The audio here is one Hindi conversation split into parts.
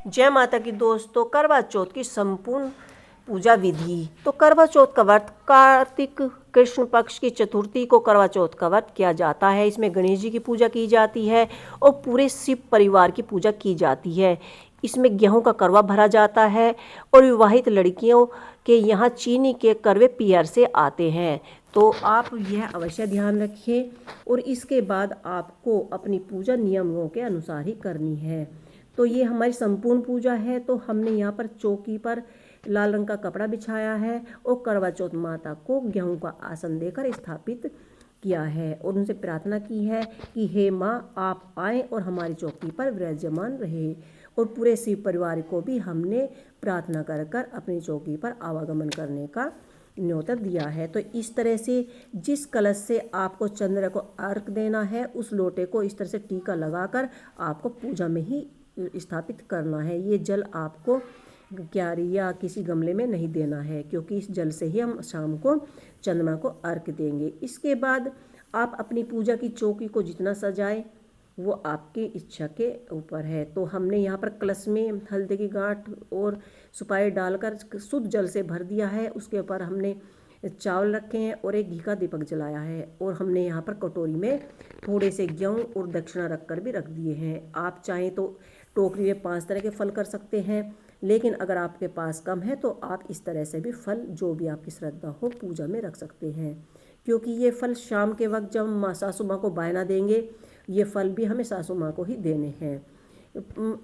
जय माता की दोस्तों, करवा चौथ की संपूर्ण पूजा विधि। तो करवा चौथ का व्रत कार्तिक कृष्ण पक्ष की चतुर्थी को करवा चौथ का व्रत किया जाता है। इसमें गणेश जी की पूजा की जाती है और पूरे शिव परिवार की पूजा की जाती है। इसमें गेहूं का करवा भरा जाता है और विवाहित लड़कियों के यहाँ चीनी के करवे पियर से आते हैं। तो आप यह अवश्य ध्यान रखें और इसके बाद आपको अपनी पूजा नियमों के अनुसार ही करनी है। तो ये हमारी संपूर्ण पूजा है। तो हमने यहाँ पर चौकी पर लाल रंग का कपड़ा बिछाया है और करवा चौथ माता को गेहूं का आसन देकर स्थापित किया है और उनसे प्रार्थना की है कि हे माँ, आप आएँ और हमारी चौकी पर विराजमान रहे। और पूरे शिव परिवार को भी हमने प्रार्थना कर कर अपनी चौकी पर आवागमन करने का न्योता दिया है। तो इस तरह से जिस कलश से आपको चंद्र को अर्घ देना है, उस लोटे को इस तरह से टीका लगाकर आपको पूजा में ही स्थापित करना है। ये जल आपको क्यारी या किसी गमले में नहीं देना है, क्योंकि इस जल से ही हम शाम को चंद्रमा को अर्घ देंगे। इसके बाद आप अपनी पूजा की चौकी को जितना सजाएं वो आपकी इच्छा के ऊपर है। तो हमने यहाँ पर कलश में हल्दी की गांठ और सुपारी डालकर शुद्ध जल से भर दिया है। उसके ऊपर हमने चावल रखे हैं और एक घी का दीपक जलाया है और हमने यहाँ पर कटोरी में थोड़े से गेहूँ और दक्षिणा रखकर भी रख दिए हैं। आप चाहें तो टोकरी में 5 तरह के फल कर सकते हैं, लेकिन अगर आपके पास कम है तो आप इस तरह से भी फल जो भी आपकी श्रद्धा हो पूजा में रख सकते हैं। क्योंकि ये फल शाम के वक्त जब हम सासू माँ को बायना देंगे, ये फल भी हमें सासू माँ को ही देने हैं।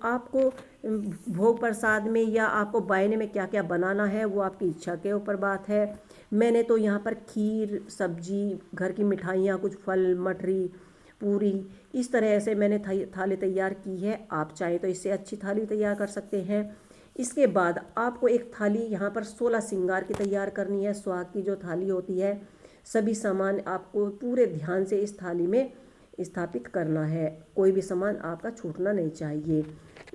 आपको भोग प्रसाद में या आपको बायने में क्या क्या बनाना है वो आपकी इच्छा के ऊपर बात है। मैंने तो यहाँ पर खीर, सब्जी, घर की मिठाइयाँ, कुछ फल, मठरी, पूरी, इस तरह से मैंने थाली तैयार की है। आप चाहें तो इससे अच्छी थाली तैयार कर सकते हैं। इसके बाद आपको एक थाली यहाँ पर 16 श्रृंगार की तैयार करनी है। सुहाग की जो थाली होती है, सभी सामान आपको पूरे ध्यान से इस थाली में स्थापित करना है। कोई भी सामान आपका छूटना नहीं चाहिए।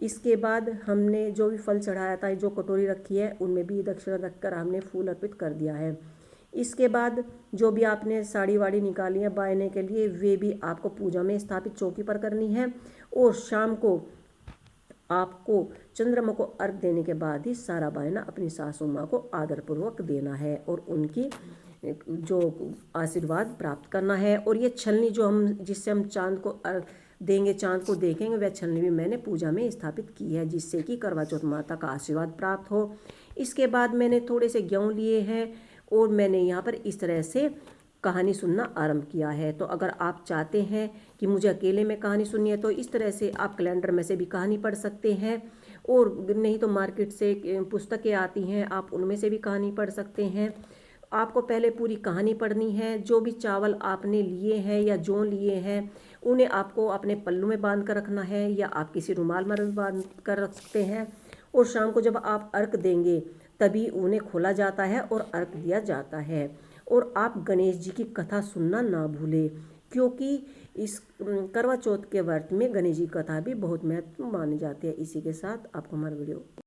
इसके बाद हमने जो भी फल चढ़ाया था, जो कटोरी रखी है, उनमें भी दक्षिणा रखकर हमने फूल अर्पित कर दिया है। इसके बाद जो भी आपने साड़ी वाड़ी निकाली है बायने के लिए, वे भी आपको पूजा में स्थापित चौकी पर करनी है। और शाम को आपको चंद्रमा को अर्घ देने के बाद ही सारा बायना अपनी सासू माँ को आदरपूर्वक देना है और उनकी जो आशीर्वाद प्राप्त करना है। और ये छलनी जो हम जिससे हम चांद को देंगे, चांद को देखेंगे, वह छलनी भी मैंने पूजा में स्थापित की है, जिससे कि करवा चौथ माता का आशीर्वाद प्राप्त हो। इसके बाद मैंने थोड़े से गेहूँ लिए हैं और मैंने यहाँ पर इस तरह से कहानी सुनना आरंभ किया है। तो अगर आप चाहते हैं कि मुझे अकेले में कहानी सुननी है तो इस तरह से आप कैलेंडर में से भी कहानी पढ़ सकते हैं, और नहीं तो मार्केट से पुस्तकें आती हैं, आप उनमें से भी कहानी पढ़ सकते हैं। आपको पहले पूरी कहानी पढ़नी है। जो भी चावल आपने लिए हैं या जौ लिए हैं, उन्हें आपको अपने पल्लू में बांध कर रखना है या आप किसी रुमाल में बांध कर रख सकते हैं। और शाम को जब आप अर्घ देंगे तभी उन्हें खोला जाता है और अर्घ दिया जाता है। और आप गणेश जी की कथा सुनना ना भूलें, क्योंकि इस करवा चौथ के व्रत में गणेश जी की कथा भी बहुत महत्व मानी जाती है। इसी के साथ आपको हमारा वीडियो